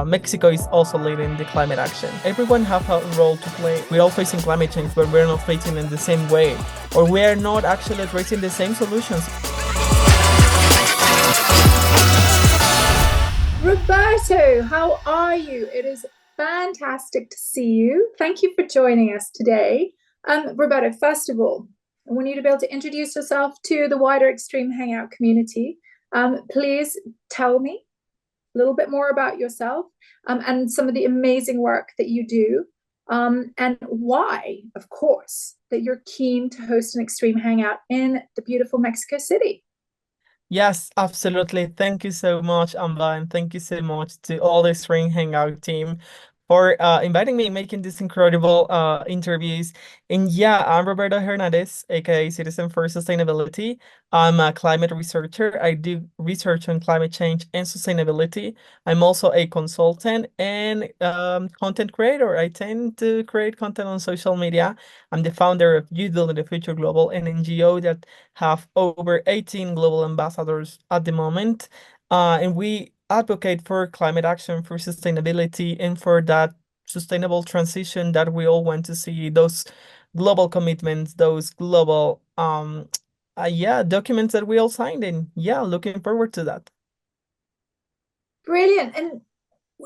Mexico is also leading the climate action. Everyone have a role to play. We're all facing climate change, but we're not facing it in the same way, or we are not actually addressing the same solutions. Roberto, how are you? It is fantastic to see you. Thank you for joining us today. Roberto, first of all, I want you to be able to introduce yourself to the wider Extreme Hangout community. Please tell me a little bit more about yourself and some of the amazing work that you do, and why, of course, that you're keen to host an Extreme Hangout in the beautiful Mexico City. Yes, absolutely. Thank you so much, Amba, and thank you so much to all the Extreme Hangout team for inviting me, making these incredible interviews. And yeah, I'm Roberto Hernández, aka Citizen for Sustainability. I'm a climate researcher. I do research on climate change and sustainability. I'm also a consultant and content creator. I tend to create content on social media. I'm the founder of Youth Building the Future Global, an NGO that have over 18 global ambassadors at the moment. And we advocate for climate action, for sustainability, and for that sustainable transition that we all want to see, those global commitments, those global yeah, documents that we all signed in. Yeah, looking forward to that. Brilliant. And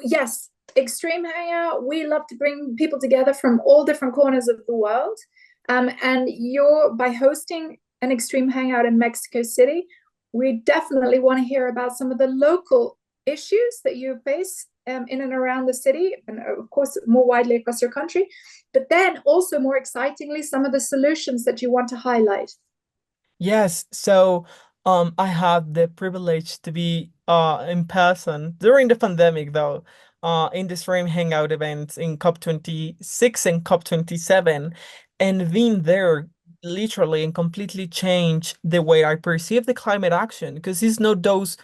yes, Extreme Hangout, we love to bring people together from all different corners of the world. And you're by hosting an Extreme Hangout in Mexico City, we definitely want to hear about some of the local issues that you face in and around the city, and of course, more widely across your country. But then also, more excitingly, some of the solutions that you want to highlight. Yes, so I had the privilege to be in person during the pandemic though, in the stream hangout events in COP26 and COP27, and being there literally and completely changed the way I perceive the climate action, because it's not those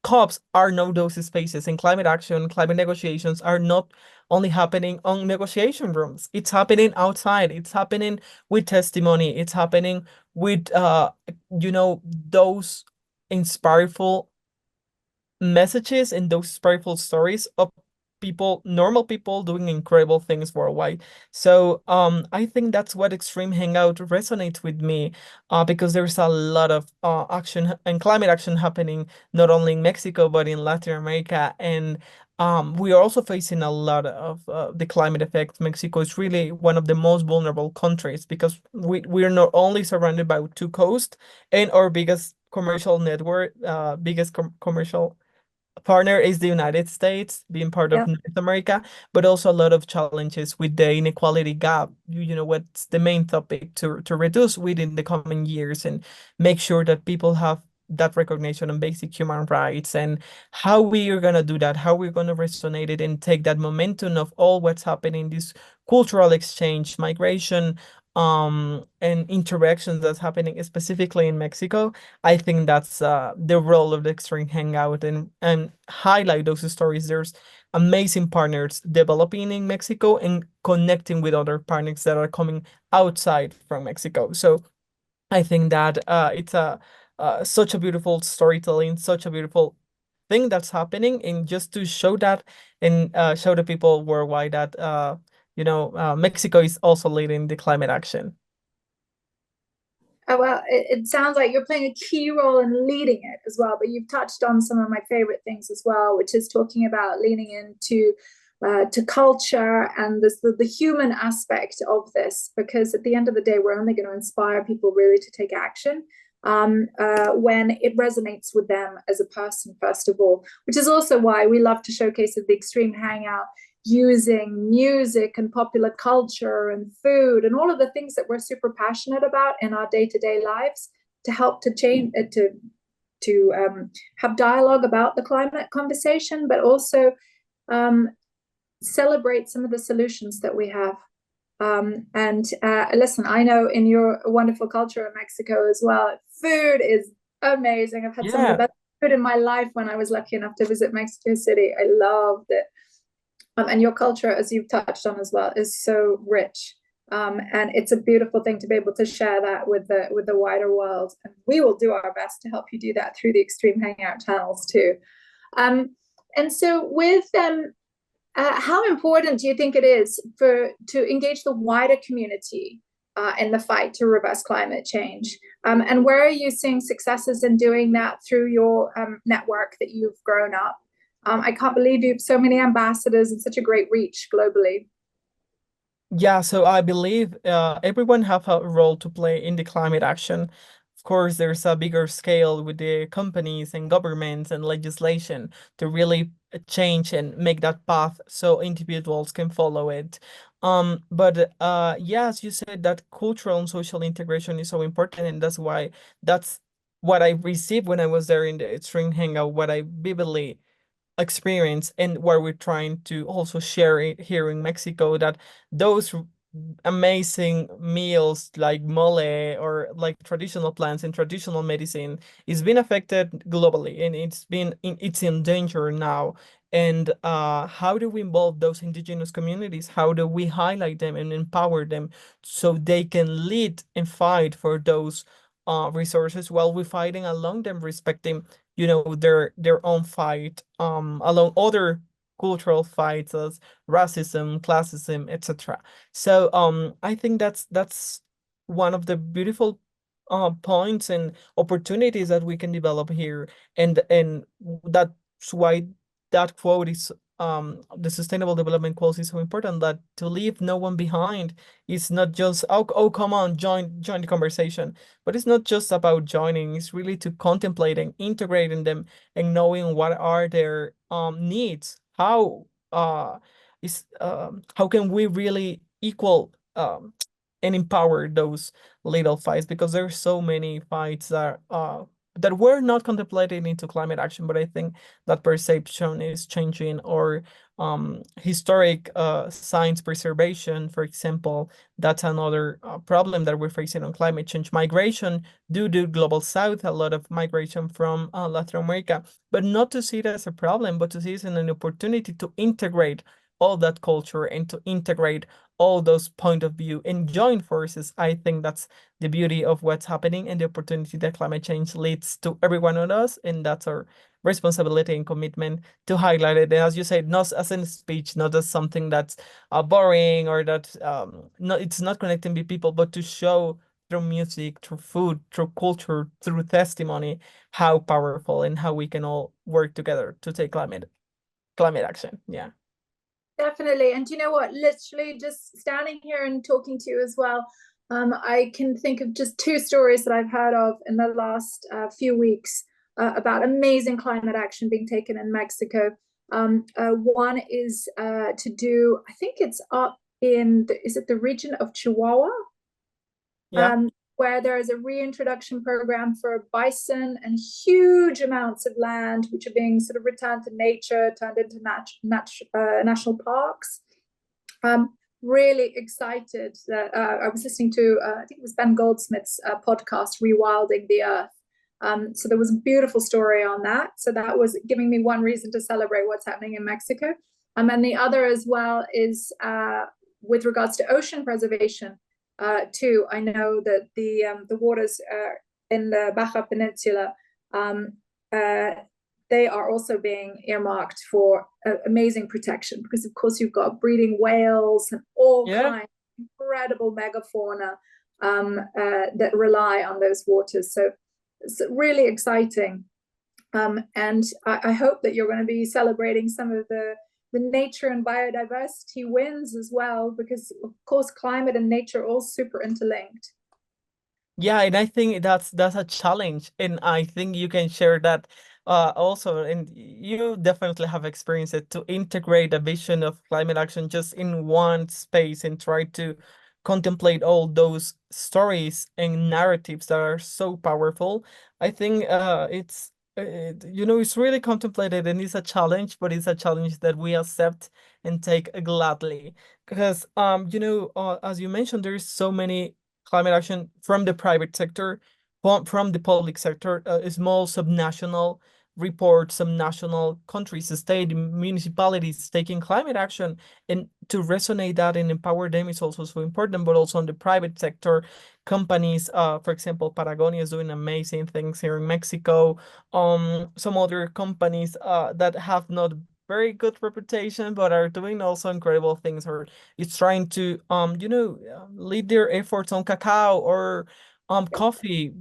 COPs are not those spaces, and climate action, climate negotiations are not only happening on negotiation rooms. It's happening outside. It's happening with testimony. It's happening with those inspireful messages and those inspireful stories of people, normal people doing incredible things worldwide. So I think that's what Extreme Hangout resonates with me, because there's a lot of action and climate action happening not only in Mexico but in Latin America, and we are also facing a lot of the climate effects. Mexico is really one of the most vulnerable countries because we're not only surrounded by two coasts and our biggest commercial network, biggest commercial partner is the United States, being part of Yep. North America, but also a lot of challenges with the inequality gap. You know, what's the main topic to reduce within the coming years and make sure that people have that recognition on basic human rights, and how we are going to do that, how we're going to resonate it and take that momentum of all what's happening, this cultural exchange, migration, and interactions that's happening specifically in Mexico. I think that's the role of the Extreme Hangout, and highlight those stories. There's amazing partners developing in Mexico and connecting with other partners that are coming outside from Mexico. So I think that it's a such a beautiful storytelling, such a beautiful thing that's happening, and just to show that and show the people worldwide that Mexico is also leading the climate action. Oh, well, it sounds like you're playing a key role in leading it as well, but you've touched on some of my favorite things as well, which is talking about leaning into to culture and the human aspect of this, because at the end of the day, we're only going to inspire people really to take action when it resonates with them as a person, first of all, which is also why we love to showcase at the Extreme Hangout using music and popular culture and food and all of the things that we're super passionate about in our day-to-day lives to help to change to have dialogue about the climate conversation, but also celebrate some of the solutions that we have. And listen, I know in your wonderful culture in Mexico as well, food is amazing. I've had some of the Yeah. best food in my life when I was lucky enough to visit Mexico City. I loved it. And your culture, as you've touched on as well, is so rich. And it's a beautiful thing to be able to share that with the wider world. And we will do our best to help you do that through the Extreme Hangout channels too. And so with How important do you think it is to engage the wider community in the fight to reverse climate change? And where are you seeing successes in doing that through your network that you've grown up? I can't believe you have so many ambassadors and such a great reach globally. Yeah, so I believe everyone have a role to play in the climate action. Of course, there's a bigger scale with the companies and governments and legislation to really change and make that path so individuals can follow it. But yeah, as you said, that cultural and social integration is so important, and that's what I received when I was there in the Extreme Hangout, what I vividly experience and what we're trying to also share it here in Mexico, that those amazing meals like mole or like traditional plants and traditional medicine is being affected globally, and it's in danger now. And how do we involve those indigenous communities? How do we highlight them and empower them so they can lead and fight for those resources while we're fighting along them, respecting their own fight along other cultural fights as racism, classism, etc. So I think that's one of the beautiful points and opportunities that we can develop here, and that's why that quote is the sustainable development quote is so important, that to leave no one behind is not just oh come on, join the conversation, but it's not just about joining, it's really to contemplating, integrating them, and knowing what are their needs, how can we really equal and empower those little fights, because there's so many fights that were not contemplated into climate action, but I think that perception is changing. Or historic science preservation, for example, that's another problem that we're facing on climate change. Migration due to global south, a lot of migration from Latin America, but not to see it as a problem, but to see it as an opportunity to integrate all that culture and to integrate all those point of view and join forces. I think that's the beauty of what's happening and the opportunity that climate change leads to every one of us, and that's our responsibility and commitment to highlight it. And as you said, not as a speech, not as something that's boring or that no, it's not connecting with people, but to show through music, through food, through culture, through testimony, how powerful and how we can all work together to take climate action. Yeah. Definitely. And you know what? Literally just standing here and talking to you as well, I can think of just two stories that I've heard of in the last few weeks about amazing climate action being taken in Mexico. One is to do, I think it's up is it the region of Chihuahua? Yeah. um, where there is a reintroduction program for bison and huge amounts of land which are being sort of returned to nature, turned into national parks. Really excited that I was listening to, I think it was Ben Goldsmith's podcast, Rewilding the Earth. So there was a beautiful story on that. So that was giving me one reason to celebrate what's happening in Mexico. And the other as well is with regards to ocean preservation. Too, I know that the waters in the Baja Peninsula, they are also being earmarked for amazing protection, because of course you've got breeding whales and all Yeah. kinds of incredible megafauna that rely on those waters. So it's really exciting. And I hope that you're going to be celebrating some of the nature and biodiversity wins as well, because of course climate and nature are all super interlinked. Yeah, and I think that's a challenge, and I think you can share that also, and you definitely have experienced it, to integrate a vision of climate action just in one space and try to contemplate all those stories and narratives that are so powerful. I think it's really contemplated, and it's a challenge, but it's a challenge that we accept and take gladly, because as you mentioned, there's so many climate action from the private sector, from the public sector, small subnational reports, some national countries, state, municipalities taking climate action, and to resonate that and empower them is also so important. But also on the private sector, companies, for example, Patagonia is doing amazing things here in Mexico. Some other companies that have not very good reputation, but are doing also incredible things, or is trying to lead their efforts on cacao or coffee,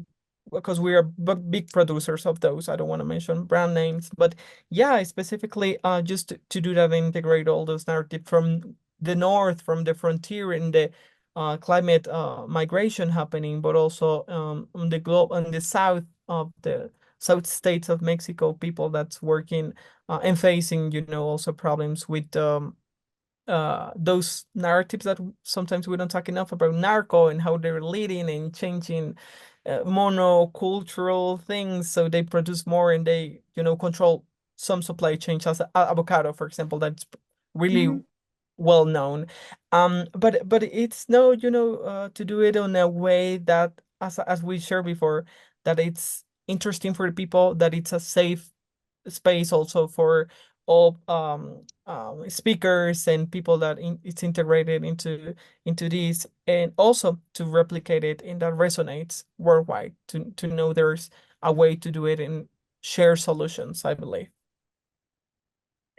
because we are big producers of those. I don't want to mention brand names, but yeah, specifically just to do that and integrate all those narrative from the north, from the frontier in the climate migration happening, but also on the globe, on the south of the south states of Mexico, people that's working and facing, also problems with those narratives that sometimes we don't talk enough about narco and how they're leading and changing monocultural things, so they produce more and they control some supply chains, as avocado, for example, that's really Mhm. well known. But it's no, to do it in a way that, as we shared before, that it's interesting for the people, that it's a safe space also for all speakers and people that it's integrated into this, and also to replicate it and that resonates worldwide, to know there's a way to do it and share solutions, I believe.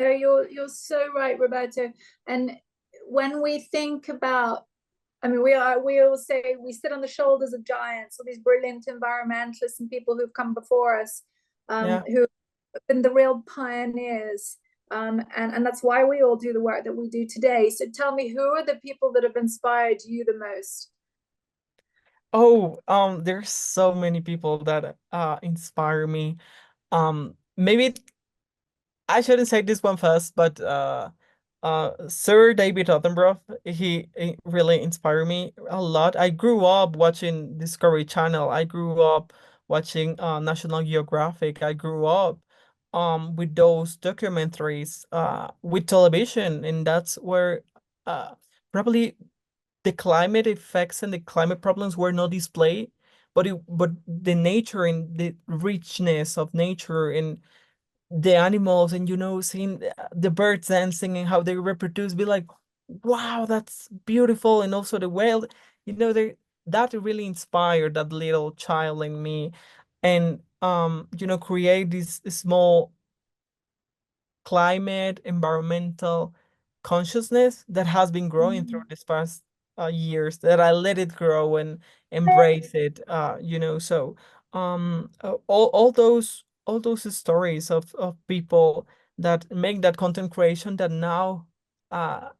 No, you're so right, Roberto. And when we think about, I mean, we all say we sit on the shoulders of giants, all these brilliant environmentalists and people who've come before us, Yeah. who have been the real pioneers. And that's why we all do the work that we do today. So tell me, who are the people that have inspired you the most? Oh, there's so many people that inspire me. Maybe I shouldn't say this one first, but Sir David Attenborough, he really inspired me a lot. I grew up watching Discovery Channel. I grew up watching National Geographic. I grew up with those documentaries with television, and that's where probably the climate effects and the climate problems were not displayed, but the nature and the richness of nature and the animals, and seeing the birds dancing and how they reproduce, be like, wow, that's beautiful. And also the whale, they that really inspired that little child in me, and create this small climate environmental consciousness that has been growing through Mm. these past years, that I let it grow and embrace it, so all those stories of people that make that content creation, that now uh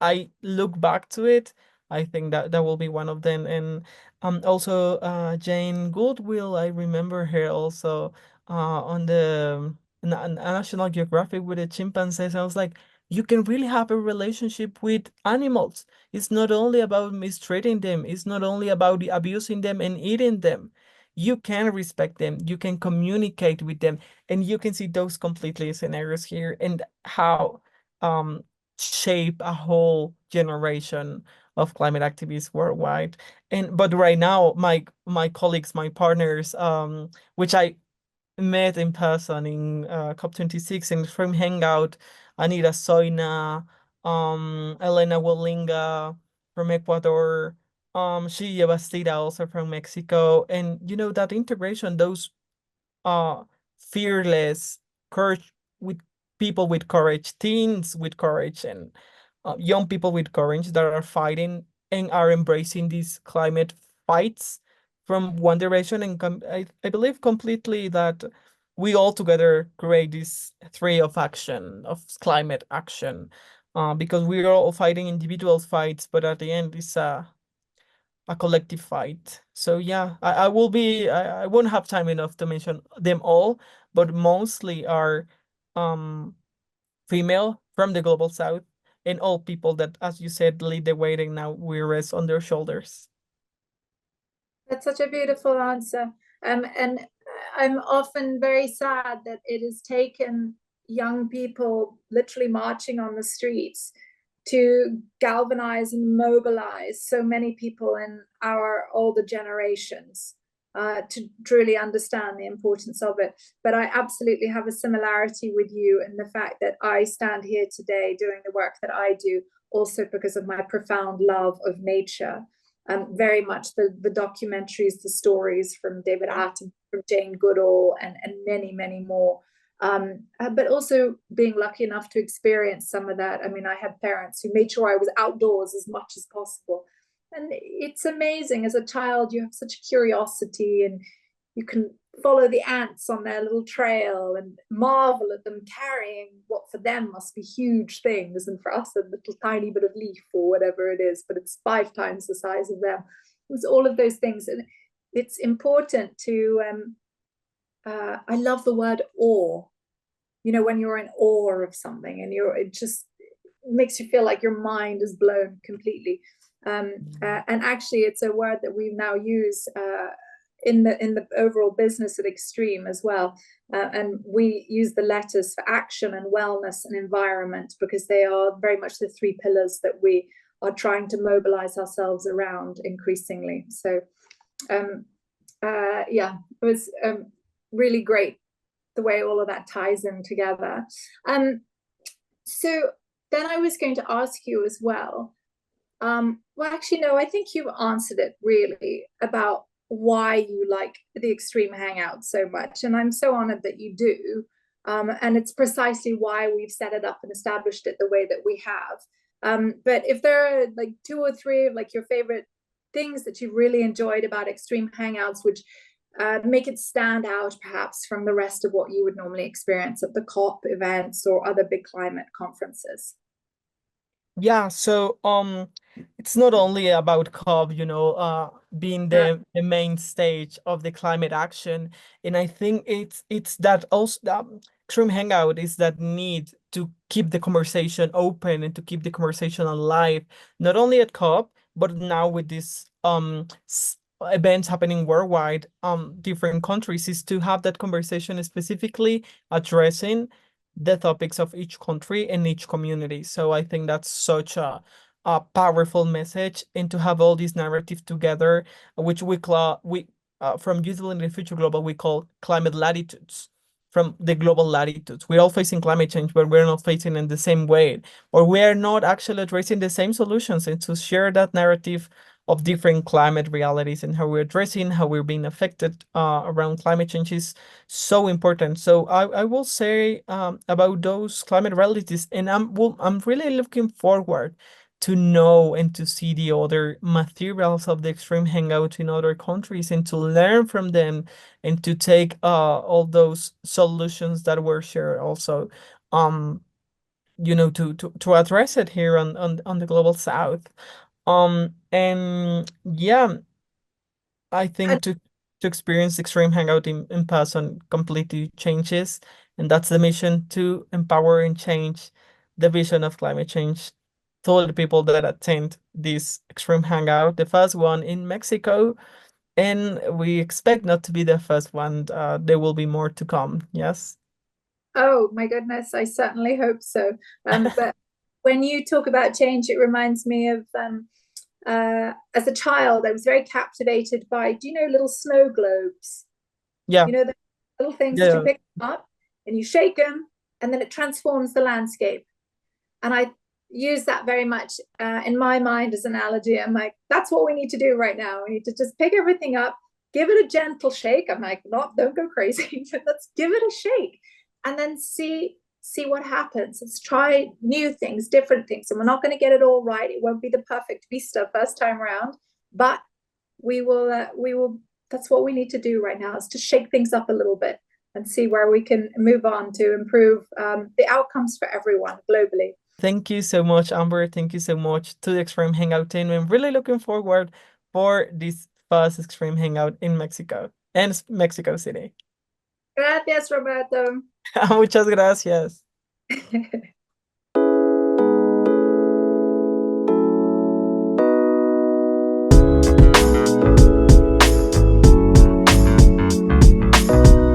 I look back to it, I think that that will be one of them. And also Jane Goodwill, I remember her also on the National Geographic with the chimpanzees. I was like, you can really have a relationship with animals. It's not only about mistreating them, it's not only about abusing them and eating them. You can respect them, you can communicate with them, and you can see those completely scenarios here, and how um shape a whole generation of climate activists worldwide. And but right now, my colleagues, my partners, which I met in person in COP26 in Extreme Hangout, Anita Soina, Elena Wallinga from Ecuador, Shia Bastida also from Mexico, and that integration, those uh fearless courage, with people with courage, teens with courage, and young people with courage that are fighting and are embracing these climate fights from one direction, and I believe completely that we all together create this three of action, of climate action, because we are all fighting individual fights, but at the end it's a collective fight. So yeah, I won't have time enough to mention them all, but mostly are um female from the global south, and all people that, as you said, lead the way, and now we rest on their shoulders. That's such a beautiful answer. And I'm often very sad that it has taken young people literally marching on the streets to galvanize and mobilize so many people in our older generations to truly understand the importance of it. But I absolutely have a similarity with you in the fact that I stand here today doing the work that I do also because of my profound love of nature. Very much the documentaries, the stories from David Yeah. Attenborough, from Jane Goodall, and many, many more. but also being lucky enough to experience some of that. I mean, I had parents who made sure I was outdoors as much as possible. And it's amazing. As a child, you have such curiosity, and you can follow the ants on their little trail and marvel at them carrying what for them must be huge things. And for us, a little tiny bit of leaf or whatever it is, but it's 5 times the size of them. It was all of those things. And it's important to, I love the word awe. You know, when you're in awe of something and it just makes you feel like your mind is blown completely. And actually, it's a word that we now use in the overall business at Extreme as well. And we use the letters for action and wellness and environment, because they are very much the 3 pillars that we are trying to mobilize ourselves around increasingly. So yeah, it was really great the way all of that ties in together. So then I was going to ask you as well. Well, actually, no, I think you've answered it really, about why you like the Extreme Hangout so much. And I'm so honored that you do. And it's precisely why we've set it up and established it the way that we have. But if there are like 2 or 3 of like your favorite things that you really enjoyed about Extreme Hangouts, which make it stand out perhaps from the rest of what you would normally experience at the COP events or other big climate conferences. Yeah, so it's not only about COP, being Uh, the main stage of the climate action. And I think it's that also Extreme Hangout is that need to keep the conversation open and to keep the conversation alive, not only at COP, but now with these events happening worldwide, different countries, is to have that conversation specifically addressing the topics of each country and each community. So I think that's such a powerful message, and to have all these narratives together, which we from Youthful in the Future Global, we call climate latitudes. From the global latitudes, we're all facing climate change, but we're not facing in the same way, or we are not actually addressing the same solutions. And to share that narrative of different climate realities and how we're addressing, how we're being affected around climate change is so important. So I will say about those climate realities, and I'm really looking forward to know and to see the other materials of the Extreme Hangout in other countries, and to learn from them, and to take all those solutions that were shared also, to address it here on the global south. And yeah, I and think to experience Extreme Hangout in person completely changes, and that's the mission, to empower and change the vision of climate change to all the people that attend this Extreme Hangout, the first one in Mexico, and we expect not to be the first one. There will be more to come. Yes. oh my goodness, I certainly hope so. But when you talk about change, it reminds me of as a child, I was very captivated by, do you know, little snow globes? Yeah. You know, the little things that you Yeah. pick up and you shake them, and then it transforms the landscape. And I use that very much in my mind as an analogy. I'm like, that's what we need to do right now. We need to just pick everything up, give it a gentle shake. I'm like, not, don't go crazy, but let's give it a shake, and then see what happens. Let's try new things, different things. And we're not going to get it all right. It won't be the perfect vista first time around, but we will. That's what we need to do right now, is to shake things up a little bit and see where we can move on to improve the outcomes for everyone globally. Thank you so much, Amber. Thank you so much to the Extreme Hangout team. I'm really looking forward for this first Extreme Hangout in Mexico and Mexico City. Gracias, Roberto. Muchas gracias.